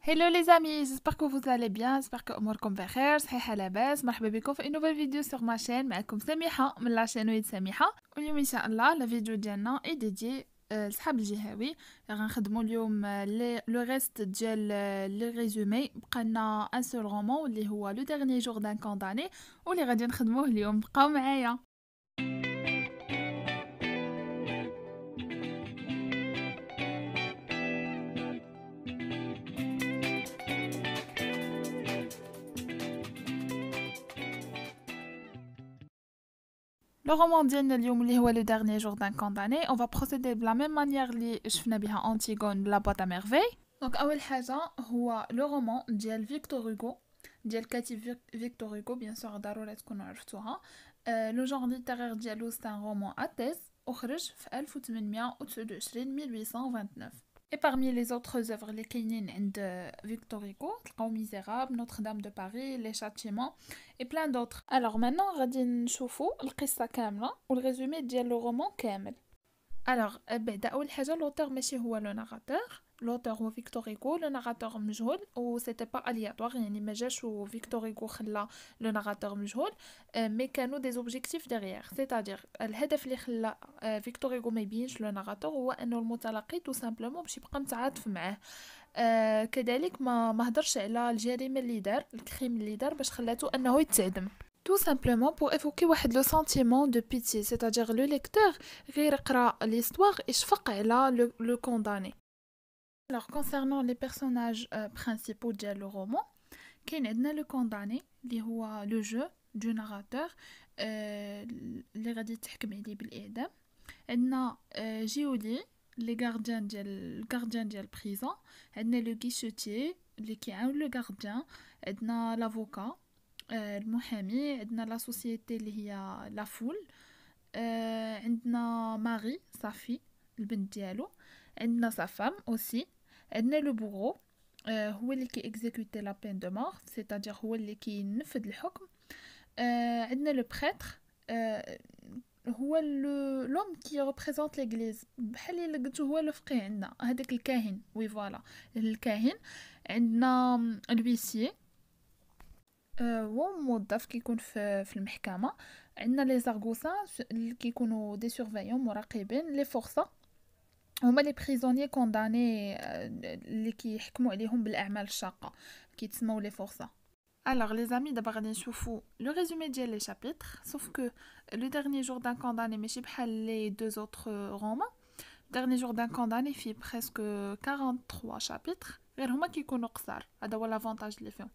Hello les amis, j'espère que vous allez bien, j'espère que أموركم بخير. صحيحة لاباس. مرحبا بكم في une nouvelle vidéo sur ma chaîne. معكم سميحة من لا شين ويد سميحة. واليوم ان شاء الله لا فيديو ديالنا اي ديدي لصحاب الجهوي. غنخدموا اليوم لو ريست ديال لي ريزومي. بقالنا ان سول رومون اللي هو لو ديرني جور دان كونداني واللي غادي نخدموه اليوم. بقاو معايا. Le roman ديالنا اليوم اللي هو le dernier jour d'un condamné. On va procéder de la même manière اللي شفنا بها أنتيغون بلا بوط à merveille. Donc أول حاجة هو le roman ديال فيكتور هوغو ديال الكاتب فيكتور هوغو. bien sûr ضروري تكونوا عرفتوها. لو جونغ ليترير ديالو c'est un roman à thèse وخرج في 1829 1829. Et parmi les autres œuvres اللي كاينين عند فيكتور هوغو تلقاو ميزيرابل، نوتردام دو باري، لي شاتيمون et plein d'autres. Alors maintenant غادي نشوفوا القصة كاملة والريزومي ديال لو رومان كامل. Alors بعدا اول حاجة لوتور ماشي هو لو ناراتور. لوتور هو فيكتور هوغو، لو ناراتور مجهول و سيتي با الياتوار، يعني ما جاش وفيكتور هوغو خلى لو ناراتور مجهول، مي كانوا دي اوبجيكتيف ديغيير. سيتادير الهدف اللي خلى فيكتور هوغو ما يبينش لو ناراتور هو انه المتلقي تو سامبلومون باش يبقى متعاطف معاه. كذلك ما هضرش على الجريمه اللي دار، الكريم اللي دار باش خلاته انه يتعدم. Tout simplement pour évoquer واحد le sentiment de pitié, c'est-à-dire le lecteur غير يقرا l'histoire يشفق على le condamné. Alors concernant les personnages principaux ديال le roman, كاين عندنا le condamné اللي هو le jeu du narrateur اللي غادي تحكم عليه بالإعدام. عندنا جيولي لي غارديان ديال البريزون. عندنا لو غيشوتي اللي كيعاون لو غارديان. عندنا لافوكا المحامي. عندنا لا سوسيتي اللي هي لا فول. عندنا ماري صافي البنت ديالو. عندنا سا فام اوسي. عندنا لو بوغو هو اللي كي اكزيكوتي لا بين دو مور، سيتادير هو اللي كينفذ الحكم. عندنا لو بريتر هو لوم كي ريبريزونت ليغليز، بحال اللي قلتو هو لو فقيه عندنا، هذاك الكاهن. وي فوالا الكاهن. عندنا الويسيي هو موظف كيكون في المحكمه. عندنا لي زارغوسان اللي كيكونوا دي سورفيون مراقبين. لي فورسا هما لي بريزونيي كونداني اللي كيحكموا عليهم بالاعمال الشاقه، كيتسموا لي فورسا. Alors les amis, d'abord غادي نشوفوا le résumé ديال les chapitres, sauf que le dernier jour d'un condamné ماشي بحال les deux autres romans. Le dernier jour d'un condamné فيه presque 43 chapitres، غير هما كيكونوا قصار، هذا هو l'avantage اللي فيهم.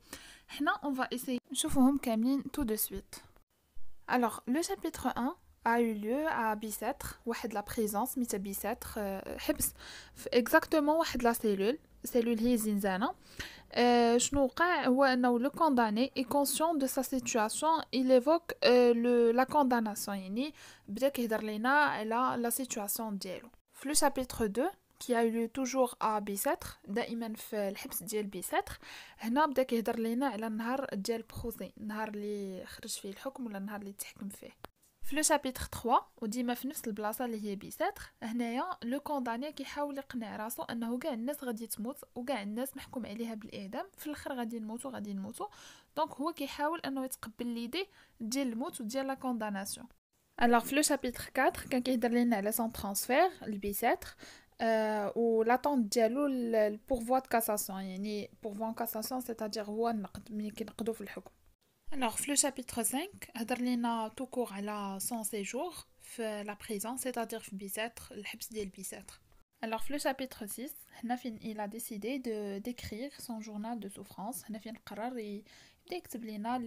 حنا on va essayer نشوفوهم كاملين tout de suite. Alors le chapitre 1 a eu lieu à Bicêtre، واحد la prison سميتها Bicêtre، حبس exactement واحد la cellule هي زنزانة. شنو وقع هو انه لو كونداني اي كونسيون دو سا سيتوياسيون، il évoque la condamnation، يعني بدا كيهضر لينا على لا سيتوياسيون ديالو. في لو شابيتر 2 qui a eu lieu toujours à Bicêtre، دائما في الحبس ديال بيساتر، هنا بدا كيهضر لينا على النهار ديال بروسي، النهار اللي خرج فيه الحكم ولا النهار اللي تحكم فيه. في لو شابيتر 3 وديما في نفس البلاصه اللي هي بيساتر، هنايا لو كونداني كيحاول يقنع راسو انه كاع الناس غادي تموت وكاع الناس محكوم عليها بالاعدام، في الاخر غادي نموتوا. دونك هو كيحاول انه يتقبل ليدي ديال الموت وديال لا كونداناسيون. الوغ في لو شابيتر 4 كان كيهضر لنا على سون ترانسفير لبيساتر و لاطونت ديالو البورفوا دو كاساسيون، يعني بورفوا كاساسيون سيتادير هو النقد ملي كينقدوا في الحكم. Alors, في le chapitre 5 هضر لينا tout court على son séjour في la prison, c'est-à-dire في بيساتر، الحبس ديال بيساتر. Alors, في le chapitre 6 هنا فين il a décidé de d'écrire son journal de souffrance. هنا فين قرر يبدا يكتب لينا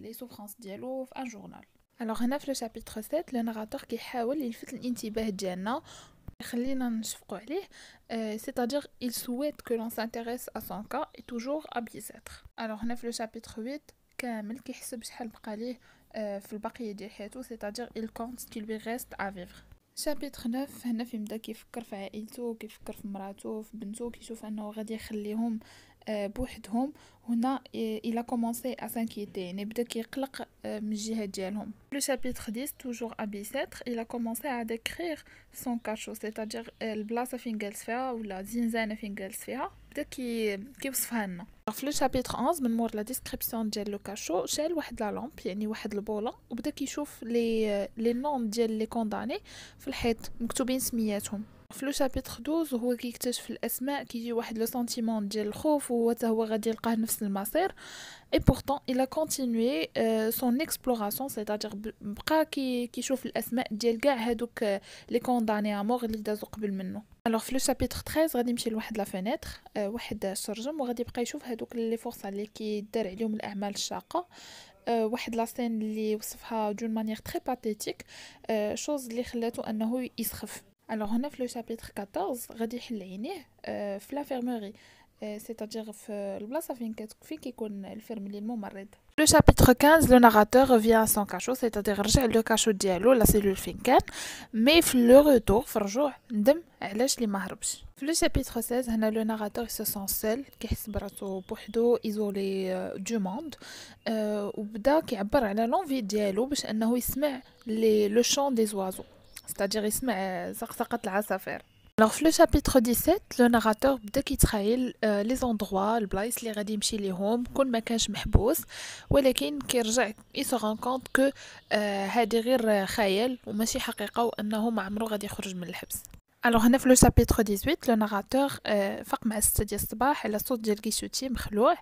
les souffrances ديالو في un journal. Alors هنا في le chapitre 7 le narrateur كيحاول يلفت الانتباه ديالنا، خلينا نشفقوا عليه. c'est-à-dire il souhaite que l'on s'intéresse à son cas et toujours à Bicêtre. Alors هنا في le chapitre 8 كامل كيحسب شحال بقى ليه في البقيه ديال حياته، c'est-à-dire il compte ce qui lui reste à vivre. شابيتر 9 هنا فين بدا كيفكر في عائلته، كيفكر في مراته، في بنته، كيشوف انه غادي يخليهم بوحدهم. هنا il a commencé à s'inquiéter، يعني بدا كيقلق من الجهه ديالهم. لو شابيتر 10 toujours à Bicêtre il a commencé à décrire son cachot، c'est-à-dire البلاصه فين جالس فيها ولا زنزانه فين جالس فيها، بدا كيوصفها لنا. في لو شابيتر 11 من مور لا ديسكريبسيون ديال لو كاشو شال واحد لا لامب يعني واحد البوله وبدا كيشوف لي نون ديال لي كونداني في الحيط مكتوبين سمياتهم. في لو شابيتر 12 هو كيكتشف الاسماء كيجي واحد لو سنتيمون ديال الخوف وهو حتى هو غادي يلقاه نفس المصير. Et pourtant, il a continué son exploration, c'est-à-dire بقى كيشوف الاسماء ديال كاع هادوك لي كونداني ا مور اللي دازو قبل منه. alors في لو شابيتر 13 غادي يمشي لواحد لا فينيتر واحد الشرجم وغادي يبقى يشوف هادوك لي فورس اللي كيدار عليهم الاعمال الشاقه. واحد لا سين اللي وصفها دون مانيير تري باتيتيك شوز اللي خلاتو انه يسخف. alors هنا في لو شابيتر 14 غادي يحل عينيه في لافيرموري c'est-à-dire في البلاصه فين كيكون الفيرملي الممرض. Le chapitre 15, le narrateur revient à son cachot, c'est-à-dire رجع le cachot ديالو لا سيلول فين كان مي في لو روتور في الرجوع ندم علاش لي ما هربش. في لو شابيتر 16 هنا لو ناراتور سو سون سول كيحس براسو بوحدو ايزولي دو موند وبدا كيعبر على لونفي ديالو باش انه يسمع لو شون دي زوازو c'est-à-dire يسمع زقزقه العصافير. alors في لو شابيتر 17 لو ناراتور بدا كيتخيل لي زوندروا البلايص اللي غادي يمشي ليهم كون ما كانش محبوس ولكن كيرجع يسو ران كونط كو هادي غير خيال وماشي حقيقه وانه ما عمرو غادي يخرج من الحبس. alors هنا في لو شابيتر 18 لو ناراتور فاق مع 6 ديال الصباح على صوت ديال كيشوتي مخلوع.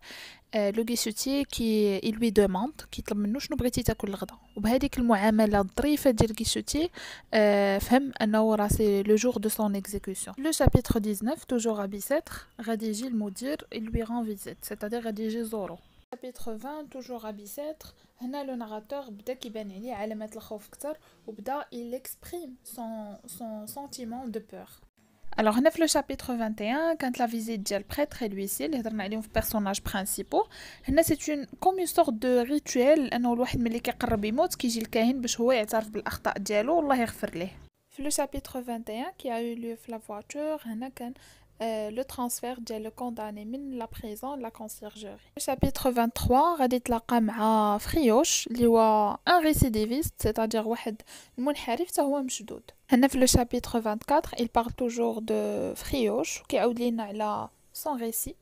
لو كيشوتي كي il lui demande كيطلب منه شنو بغيتي تاكل الغدا وبهذيك المعامله الظريفه ديال كيشوتي فهم انه راه سي لو جور دو سون اكزيكوسيون. لو شابيتر 19 توجور ا بيسيتر غادي يجي المدير il lui rend visite c'est-à-dire غادي يجي زورو. شابيتر 20 توجور ا بيسيتر هنا لو ناراتور بدا كيبان عليه علامات الخوف كتر وبدا il exprime son sentiment de peur. alors هنا في لو شابيتر 21 كانت لا فيزيت ديال بريتر اي لويسي اللي هضرنا عليهم في بيرسوناج برينسيبو. هنا سي اون كوم اون سورت دو ريتويل انه الواحد ملي كيقرب يموت كيجي الكاهن باش هو يعترف بالاخطاء ديالو والله يغفر ليه. في لو شابيتر 21 كي ا يو لو في لا فواتور هنا كان لو ترانسفير ديال لو كونداني من لا بريزون لا كونسيرجوري. في شابيتر 23 غادي يتلاقى مع فريوش اللي هو ان ريسيديفيست c'est-à-dire واحد المنحرف حتى هو مشدود. هنا في لو شابيتر 24 il parle toujours de فريوش وكيعاود لينا على son récit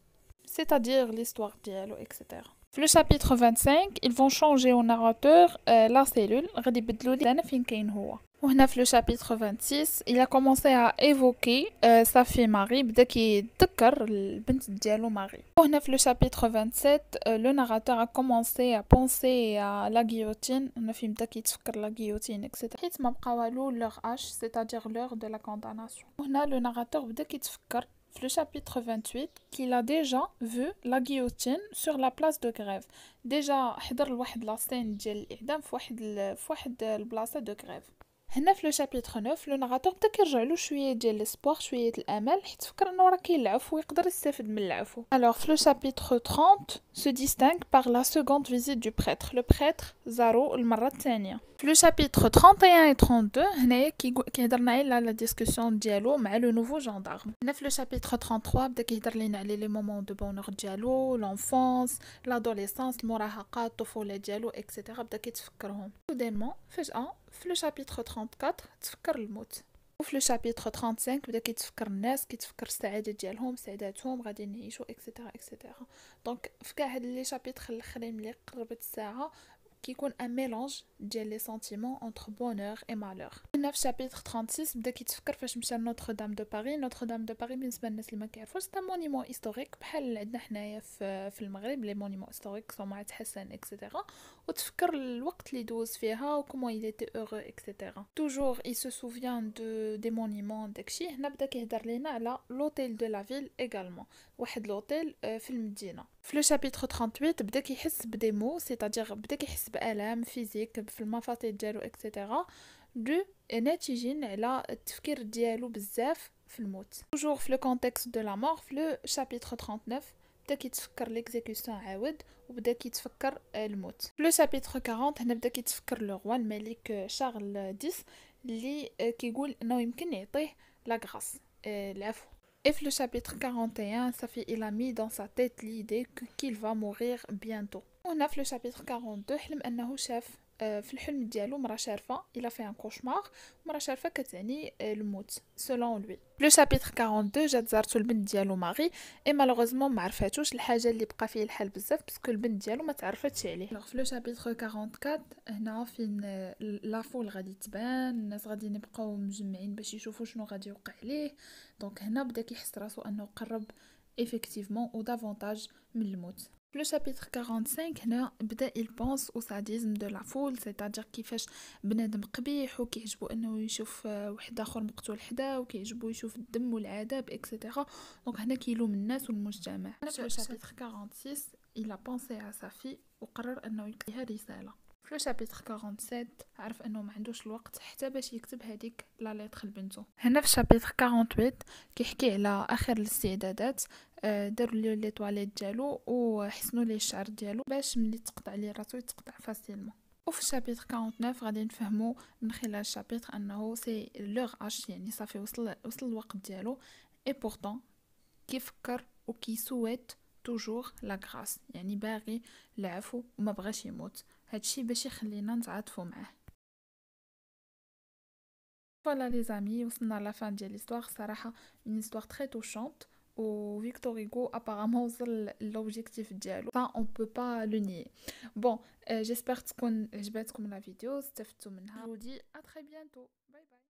c'est-à-dire l'histoire ديالو etc. في لو شابيتر 25 ils vont changer au narrateur la cellule غادي يبدلوا لي انا فين كاين هو. وهنا في لو شابيتر 26 il a commencé à évoquer sa fille Marie بدا كيتذكر البنت ديالو ماري. وهنا في لو شابيتر 27 le narrateur a commencé à penser à la guillotine هنا فين بدا كيتفكر لا guillotine etc. حيت ما بقى والو leur âge c'est-à-dire l'heure de la condamnation. وهنا le narrateur بدا كيتفكر في le chapitre 28 qu'il a déjà vu la guillotine sur la place de grève. déjà حضر لواحد لا سين ديال الاعدام في واحد البلاصه دو غريف. هنا في لو شابيتر 9 لو ناراتور بدا كيرجع له شويه ديال ليسبوار شويه الامل حيت فكر انه راه كاين العفو ويقدر يستافد من العفو. alors في لو شابيتر 30 se distingue par la seconde visite du prêtre. le prêtre زارو المره الثانيه. في لو شابيتر 31 و 32 هنايا كيهضرنا على لا ديسكوسيون ديالو مع لو نوفو جاندارم. هنا في لو شابيتر 33 بدا كيهضر لينا على لي مومون دو بونور ديالو لونفونس لادوليسانس المراهقه الطفوله ديالو اكسيتيرا بدا كيتفكرهم. سودينمون فجاه في لو شابيتر 34 تفكر الموت. وفي لو شابيتر 35 بدا كيتفكر الناس كيتفكر السعاده ديالهم سعادتهم غادي نعيشوا اكسيتيرا اكسيتيرا. دونك في كاع هاد لي شابيتر الاخرين ملي قربت الساعه كيكون ان ميلونج ديال لي سنتيمون انتر بونور اي مالور. هنا في شابيتر 36 بدا كيتفكر فاش مشى لنوتر دام دو باري. نوتر دام دو باري بالنسبه للناس اللي ما كيعرفوش ستا مونيمون هيستوريك بحال عندنا حنايا في المغرب لي مونيمون هيستوريك سما تحسن اكسيتيرا وتفكر الوقت اللي دوز فيها وكومون il était heureux اكسيتيرا. toujours il se souvient de des monuments داكشي. هنا بدا كيهضر لينا على لوتيل دو لا فيل ايغالمون واحد لوتيل في المدينه. في لو شابيتر 38 بدا كيحس بديمو c'est-à-dire بدا كيحس بآلام فيزيك في المفاصل ديالو اكسيتيرا دو ناتجين على التفكير ديالو بزاف في الموت. toujours في لو كونتكست دو لا مور في لو شابيتر 39 بدا كيتفكر ليكزيكوسيون عاود وبدا كيتفكر الموت. في لو شابيتر 40 هنا بدا كيتفكر لو روا الملك شارل 10 اللي كيقول انه يمكن يعطيه لا غراس العفو. Et le chapitre 41, ça fait il a mis dans sa tête l'idée qu'il va mourir bientôt. On a le chapitre 42 حلم انه شاف في الحلم ديالو مرا شارفه الا في ان كوشمار، مرا شارفه كتعني الموت سولون لوي. في لو شابيتر 42 جات زارتو البنت ديالو ماغي، اي مالوغوزمون ما عرفاتوش الحاجه اللي بقى فيه الحال بزاف باسكو البنت ديالو ما تعرفتش عليه. في لو شابيتر 44 هنا فين لافول غادي تبان، الناس غادي يبقاو مجمعين باش يشوفوا شنو غادي يوقع ليه. دونك هنا بدا كيحس راسو انه قرب effectivement ou davantage من الموت. في لو شابيتر 45 هنا بدا يبونس او ساديزم دو لا فول، سيتادير كيفاش بنادم قبيح وكيعجبو انه يشوف واحد اخر مقتول حداه وكيعجبو يشوف الدم والعذاب اكسيتيرا. دونك هنا كيلوم الناس والمجتمع. في لو شابيتر 46 il a pensé à sa fille وقرر انه يكتبها رساله. في لو شابيتر 47 عرف انه ما عندوش الوقت حتى باش يكتب هذيك لا ليتر لبنته. هنا في شابيتر 48 كيحكي على اخر الاستعدادات، داروا لي طواليت ديالو وحسنوا ليه الشعر ديالو باش ملي تقطع ليه راسو يتقطع فاسيلمون. وفي الشابيتر 49 غادي نفهموا من خلال الشابيتر انه سي لوغ اش، يعني صافي وصل الوقت ديالو. اي بورطون كيفكر وكيسويت توجور لا غراس، يعني باغي العفو وما بغاش يموت. هادشي باش يخلينا نتعاطفوا معاه. فوالا لي زامي، وصلنا لا فان ديال ليستوار. صراحه اون هيستوار تري توشونت، و فيكتور هيغو ابارامون وصل لوبجيكتيف ديالو، ça on peut pas le nier. bon j'espère تكون عجبتكم لا فيديو، استفدتوا منها. je vous dis à très bientôt. باي باي.